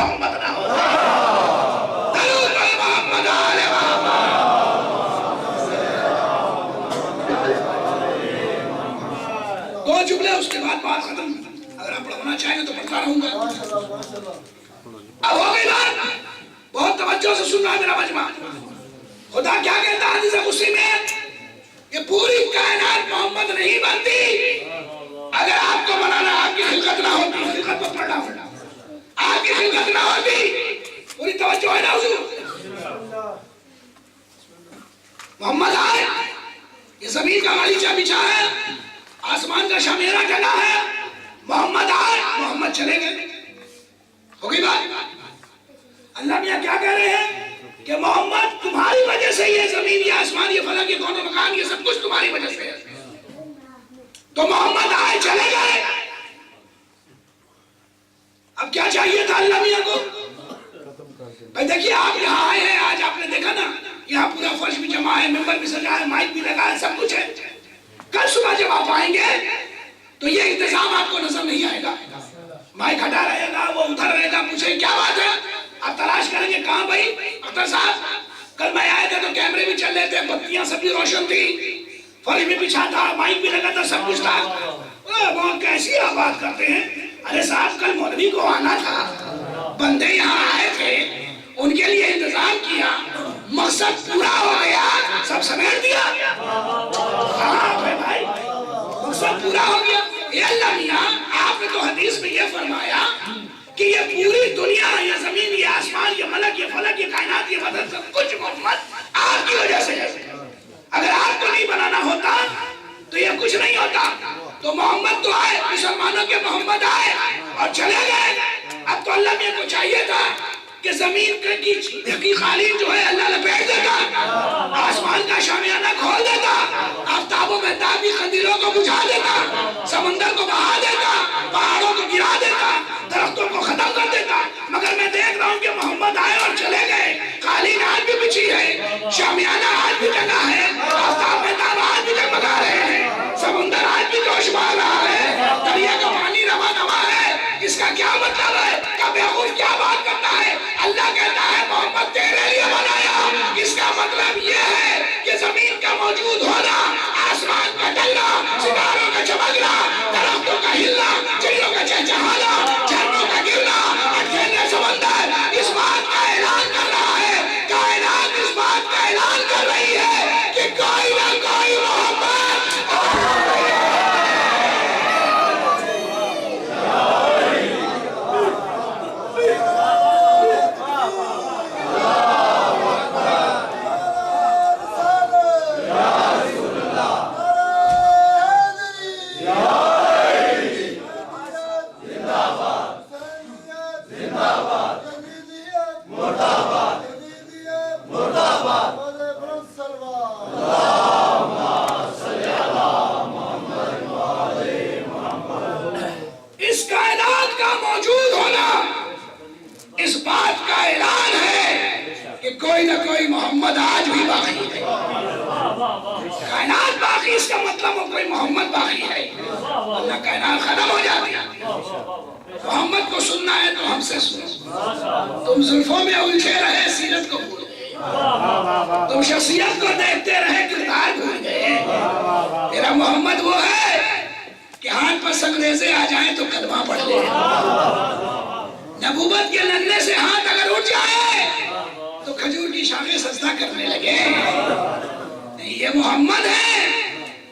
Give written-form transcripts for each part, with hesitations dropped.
محمد نہ ہوتا۔ درود بر محمد آل محمد۔ دو جملے اس کے بعد بات ختم، اگر آپ پڑھنا چاہیں تو پڑھتا رہوں گا۔ اب ہو گئی بات، بہت توجہ سے سننا میرا مجمع۔ خدا کیا کہتا ہے حدیث قدسی میں کہ پوری کائنات محمد نہیں بنتی اگر آپ کو بنانا آپ کی خلقت نہ ہوتی۔ خلقت پر پڑھنا ہوگا، آپ کی خلقت نہ ہوتی۔ پوری توجہ ہے نا حضور؟ محمد آئے، یہ زمین کا غالیچہ بچھا ہے، آسمان کا شامیرہ ڈلا ہے، محمد آئے، محمد چلے گئے۔ ہو گئی بات؟ اللہ میاں کیا کہہ رہے ہیں کہ محمد تمہاری وجہ سے یہ زمین، یہ آسمان، یہ فلک، یہ کون مکان، یہ سب کچھ تمہاری وجہ سے ہے۔ تو محمد آئے، چلے گئے۔ اب کیا چاہیے تھا اللہ میاں کو؟ بھائی دیکھیے آپ یہاں آئے ہیں، آج آپ نے دیکھا نا یہاں پورا فرش بھی جمع ہے، ممبر بھی سجا ہے، مائک بھی لگا ہے، سب کچھ ہے۔ کل صبح جب آپ آئیں گے تو یہ انتظام آپ کو نظر نہیں آئے گا۔ مائک ہٹا رہے گا، وہ ادھر رہے گا، پوچھیں کیا بات ہے، آپ تلاش کریں گے کہاں بھائی اختر صاحب؟ کل میں آئے تھے تو کیمرے بھی چل رہے تھے، بتیاں سب بھی روشن تھی، فرش بھی بچھا تھا، مائک بھی لگا تھا، سب کچھ تھا۔ وہ کیسی آپ بات کرتے ہیں؟ ارے صاحب کل مولوی کو آنا تھا، بندے یہاں آئے تھے، ان کے لیے انتظام کیا، مقصد پورا ہو گیا، سب سمیٹ دیا۔ ہاں بھائی مقصد پورا ہو گیا۔ اے اللہ میاں آپ نے تو حدیث میں یہ فرمایا کہ یہ پوری دنیا، یہ زمین، یہ آسمان، یہ ملک، یہ فلک، یہ کائنات، یہ مدد، سب کچھ محمد آپ کی وجہ سے ہے۔ اگر آپ کو نہیں بنانا ہوتا تو یہ کچھ نہیں ہوتا۔ تو محمد تو آئے، مسلمانوں کے محمد آئے اور چلے گئے۔ اب تو اللہ میاں کو چاہیے تھا کہ زمین کی قالین جو ہے اللہ لپیٹ دیتا، آسمان کا شامیانہ کھول دیتا، آفتاب و مہتابی قندیلوں کو بجھا دیتا، سمندر کو بہا دیتا، پہاڑوں کو گرا دیتا، درختوں کو ختم کر دیتا۔ مگر میں دیکھ رہا ہوں کہ محمد آئے اور چلے گئے۔ قالین آج بھی بچھی ہے، شامیانہ آج بھی جگہ ہے، آفتاب مہتاب آج بھی جگمگا رہے ہیں، سمندر آج بھی جوش مار رہا ہے، دریا کا پانی رواں رواں ہے۔ اس کا کیا مطلب ہے؟ کہ بیوقوف کیا بات کرتا ہے؟ اللہ کہتا ہے محمد تیرے لیے بنایا۔ اس کا مطلب یہ ہے کہ زمین کا موجود ہونا، آسمان کا ڈلنا، ستاروں کا چمکنا، درختوں کا ہلنا، چڑیوں کا چہچہانا، جھرنوں کا گرنا، اکیلے سمندر اس بات کا اعلان کر رہا ہے، کائنات اس بات کا اعلان کر رہی ہے کہ کوئی نہ کوئی محمد کوئی نہ کوئی محمد آج بھی باقی ہے۔ کائنات باقی، اس کا مطلب وہ کوئی محمد باقی ہے، ورنہ کائنات ختم ہو جاتی ہے۔ محمد کو سننا ہے تو ہم سے سنو۔ تم زلفوں میں الجھے رہے، سیرت کو بھول گئے، تم شخصیت کو دیکھتے رہے، کردار بھول گئے۔ میرا محمد وہ ہے کہ ہاتھ پر سنگریزے آ جائیں تو کلمہ پڑھ لے۔ نبوت کے نغمے سے ہاتھ اگر اٹھ جائے تو کھجور کی شاخیں سجدہ کرنے لگے۔ یہ محمد ہے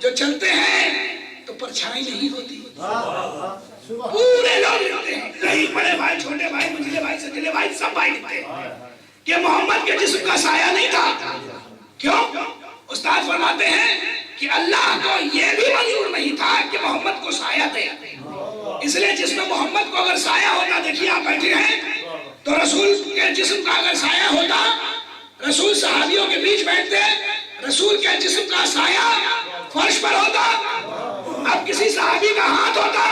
جو چلتے ہیں تو پرچھائی نہیں ہوتی، پورے لوگ لکھتے ہیں، نہیں بڑے بھائی، چھوٹے بھائی، منجلے بھائی، سنجلے بھائی، سب بھائی لکھتے ہیں کہ محمد کے جسم کا سایہ نہیں تھا۔ کیوں؟ استاد فرماتے ہیں کہ اللہ کو یہ بھی منظور نہیں تھا کہ محمد کو سایہ دے، اس لیے جس میں محمد کو اگر سایہ ہوتا، دیکھیے آپ بیٹھے ہیں تو رسول کے جسم کا اگر سایہ ہوتا، رسول صحابیوں کے بیچ بیٹھتے، رسول کے جسم کا سایہ فرش پر ہوتا، اب کسی صحابی کا ہاتھ ہوتا،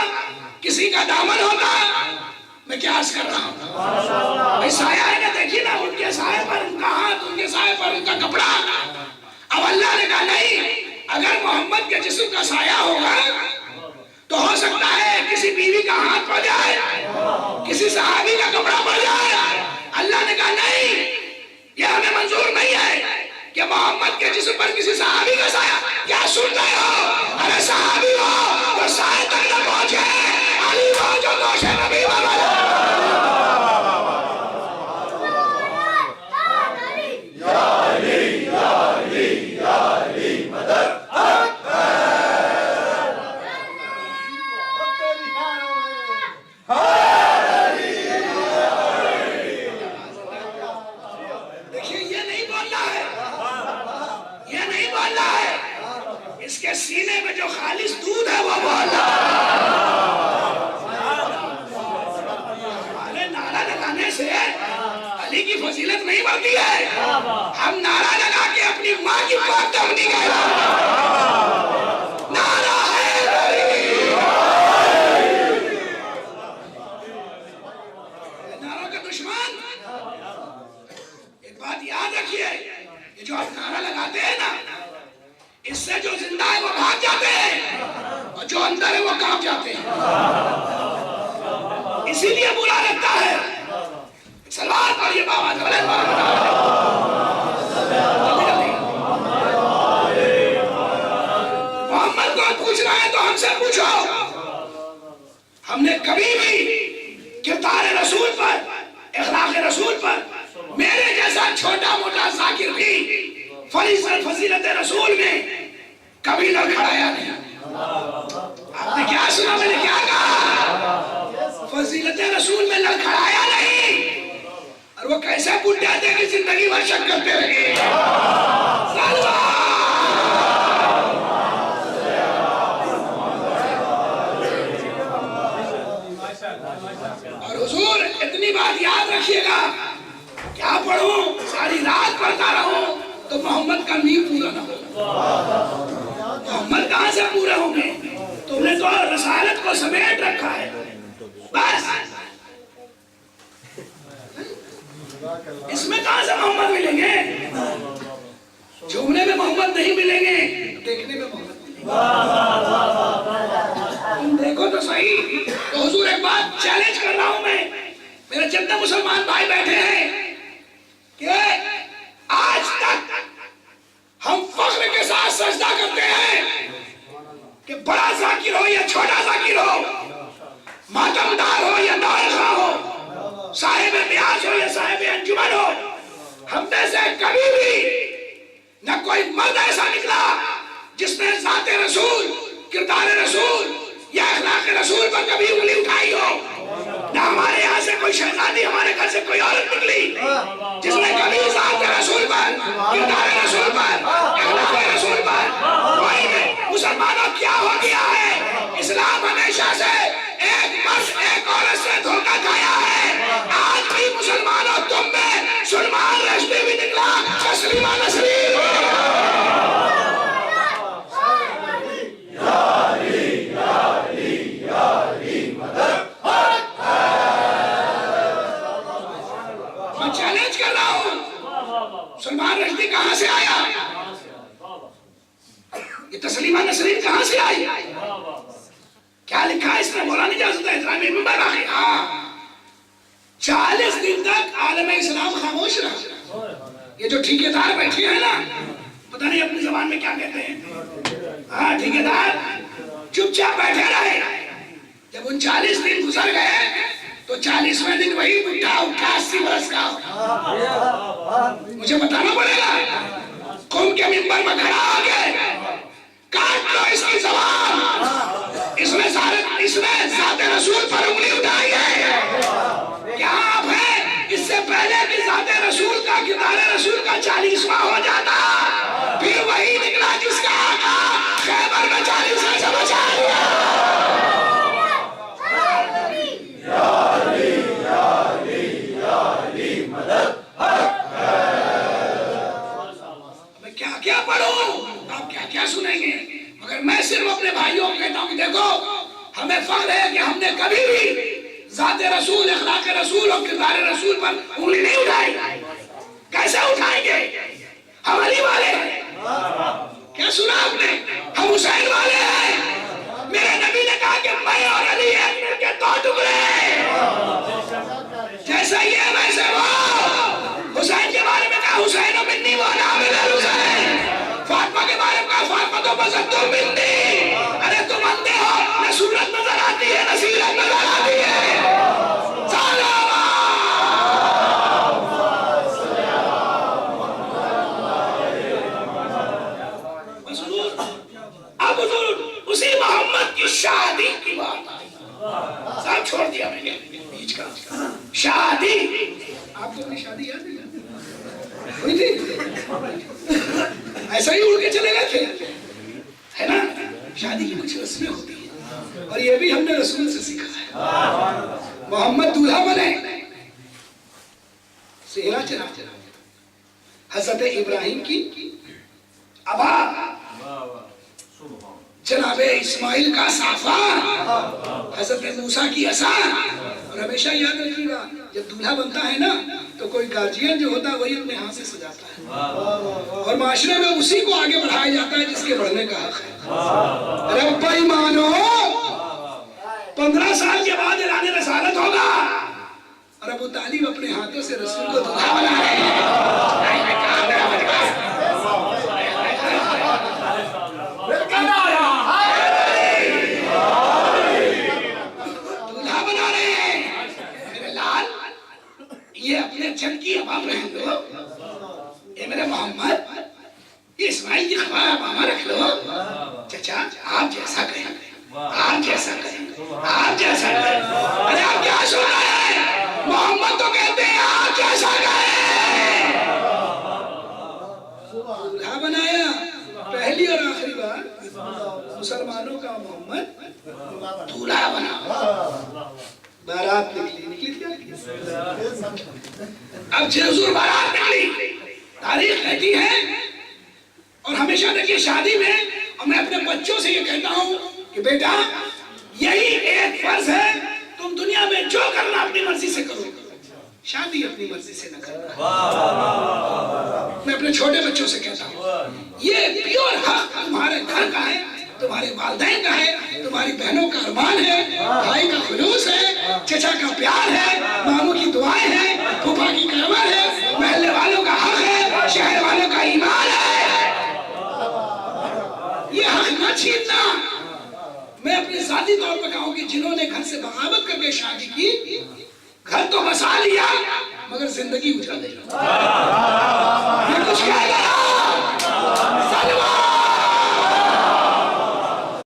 کسی کا دامن ہوتا، میں کیا عرض کر رہا ہوں؟ بھئی سایہ ہے نا، دیکھیے نا، ان کے سایہ پر ان کا ہاتھ، ان کے سایہ پر ان کا کپڑا۔ اب اللہ نے کہا نہیں، اگر محمد کے جسم کا سایہ ہوگا تو ہو سکتا ہے کسی بیوی کا ہاتھ پڑ جائے، کسی صحابی کا کپڑا پڑ جائے۔ اللہ نے کہا نہیں، یہ ہمیں منظور نہیں ہے کہ محمد کے جسم پر کسی صحابی کا سایہ۔ کیا سن رہے ہو؟ ارے صحابی ہو تو سائے تک نہ پہنچے، علی ہو جو دوش نبی بابا۔ اس کے سینے میں جو خالص دودھ ہے وہ بولا۔ ہمارے نعرہ لگانے سے علی کی فضیلت نہیں بڑھتی ہے، ہم نعرہ لگا کے اپنی ماں کی بات دمنی کہہ رہے ہیں۔ نعرہ ہے نعرہ کا دشمن۔ ایک بات یاد رکھیے، یہ جو آپ نعرہ لگاتے ہیں نا، اس سے جو زندہ ہے وہ بھاگ جاتے ہیں اور جو اندر ہے وہ کانپ جاتے ہیں، اسی لیے برا لگتا ہے۔ سلوات پڑھیے بابا محمد کو پوچھنا ہے تو ہم سے پوچھو، ہم نے کبھی بھی کردار رسول پر، اخلاق رسول پر، میرے جیسا چھوٹا موٹا ذاکر بھی فضیلت رسول میں کبھی لڑکھڑایا نہیں۔ آپ نے کیا سنا؟ میں نے کیا کہا؟ فضیلت رسول میں لڑکھڑایا نہیں۔ اور وہ کیسے بڈھے تھے کہ زندگی بھر شک کرتے رہے۔ اور حضور اتنی بات یاد رکھیے گا، کیا پڑھوں ساری رات پڑھتا رہوں تو محمد کا نیم پورا نہ ہو۔ محمد کہاں سے پورے ہوں گے؟ تم نے تو رسالت کو سمیٹ رکھا ہے بس، اس میں کہاں سے محمد ملیں گے؟ جھومنے میں محمد نہیں ملیں گے، دیکھنے میں محمد ملیں گے۔ تم دیکھو تو صحیح۔ تو حضور ایک بات چیلنج کر رہا ہوں میں، میرے جتنے مسلمان بھائی بیٹھے ہیں، کہ آج تک ہم فخر کے ساتھ سجدہ کرتے ہیں کہ بڑا ذاکر ہو یا چھوٹا ذاکر ہو، ماتمدار ہو یا نوخواہ ہو، صاحب بیاض ہو یا صاحب انجمن ہو، ہم میں سے کبھی بھی نہ کوئی مرد ایسا نکلا جس نے ذات رسول، کردار رسول یا اخلاق رسول پر کبھی انگلی اٹھائی ہو۔ نہ ہمارے یہاں سے کوئی شہزادی، ہمارے گھر سے کوئی عورت نکلی جس نے کبھی ذات رسول پر، کردار رسول پر، اخلاق رسول پر کوئی نہیں۔ مسلمانوں کیا ہو گیا ہے؟ اسلام ہمیشہ سے ایک مرد ایک عورت سے دھوکہ کھایا ہے۔ آج بھی مسلمانوں تم میں سلمان رشدی بھی نکلا، تسلیمہ نسرین۔ چیلنج کر رہا ہوں، سلمان رشدی کہاں سے آیا؟ یہ تسلیمہ نسرین کہاں سے آئی؟ کیا لکھا ہے اس میں؟ مولانا اجازت ہے احترامی ممبر آخری۔ ہاں 40 دن تک عالم اسلام خاموش رہا۔ یہ جو ٹھیکیدار بیٹھے ہیں نا، پتہ نہیں اپنی زبان میں کیا کہتے ہیں، ہاں ٹھیکیدار چپ چاپ بیٹھے رہے۔ جب ان 40 دن گزر گئے تو 40ویں دن وہی بڈھا اٹھا 80 برس کا۔ مجھے بتانا پڑے گا، قوم کے ممبر میں کھڑا ہو کے کاٹ لو اس کی زبان، اس نے ذات رسول پر انگلی اٹھائی ہے۔ کیا آپ ہیں؟ اس سے پہلے کہ ذات رسول کا، کردار رسول کا 40واں ہو جاتا، پھر وہی نکلا جس کا آقا خیبر میں 40 سے بچا لیا۔ کیا پڑھوں؟ آپ کیا کیا سنیں گے؟ مگر میں صرف اپنے بھائیوں کو کہتا ہوں کہ دیکھو، ہمیں فخر ہے کہ ہم نے کبھی بھی ذات رسول، اخلاق رسول اور کردار رسول پر انگلی نہیں اٹھائی۔ کیسے اٹھائیں گے؟ ہم علی والے ہیں۔ کیا سنا آپ نے؟ ہم حسین والے ہیں۔ میرے نبی نے کہا کہ بزدتم منی، ارے تم اندھے ہو، نہ صورت نظر آتی ہے نہ سیرت نظر آتی ہے. اب حضور اسی محمد کی شادی کی بات آئی. صاحب چھوڑ دیا میں نے بیچ کا شادی. آپ کو اپنی شادی یاد نہیں ہوئی تھی؟ ایسا ہی اڑ کے چلے گئے تھے ہے نا. شادی کی کچھ رسمیں ہوتی ہیں اور یہ بھی ہم نے رسول سے سیکھا ہے. محمد دولہا بنے، صحرا چلا حضرت ابراہیم کی ابا، جناب اسماعیل کا صافا، حضرت موسیٰ کی عصا. اور ہمیشہ یاد رکھیے گا جب دولہا بنتا ہے نا تو کوئی گارجین جو ہوتا ہے وہی اپنے ہاتھ سے سجاتا ہے اور معاشرے میں اسی کو آگے بڑھایا جاتا ہے جس کے بڑھنے کا حق ہے. ارے ابا ایمانو، 15 سال کے بعد اعلان رسالت ہوگا اور ابو طالب اپنے ہاتھوں سے رسول کو دولہا بنا رہے ہیں. یہ اپنے جن کی اباب رہن دو، یہ میرے محمد، یہ اسماعیل کی خبر ابابا رکھ لو. چچا آپ جیسا کہیں، آپ جیسا کہیں، آپ جیسا کہیں. ارے آپ کیا سن رہے ہیں؟ محمد تو کہتے ہیں آپ جیسا کہیں. دولہا بنایا. پہلی اور آخری بار مسلمانوں کا محمد دولہا بنا. بارات نکلی تھی. اب حضور بارات نکلی، تاریخ کہتی ہے. اور ہمیشہ دیکھیے شادی میں، اور میں اپنے بچوں سے یہ کہتا ہوں کہ بیٹا یہی ایک فرض ہے، تم دنیا میں جو کرنا اپنی مرضی سے کرو، شادی اپنی مرضی سے نہ کرنا. میں اپنے چھوٹے بچوں سے کہتا ہوں یہ پیور حق تمہارے گھر کا ہے، تمہارے والدین کا ہے، تمہاری بہنوں کا ارمان ہے، بھائی کا خلوص ہے، چچا کا پیار ہے، ماموں کی دعائیں ہیں، پھوپھا کی کرامت ہے، محلے والوں کا حق ہے، شہر والوں کا ایمان ہے. یہ حق نہ چھیننا. میں اپنے ذاتی طور پر کہوں کہ جنہوں نے گھر سے بغاوت کر کے شادی کی، گھر تو بسا لیا مگر زندگی اجاڑ دی.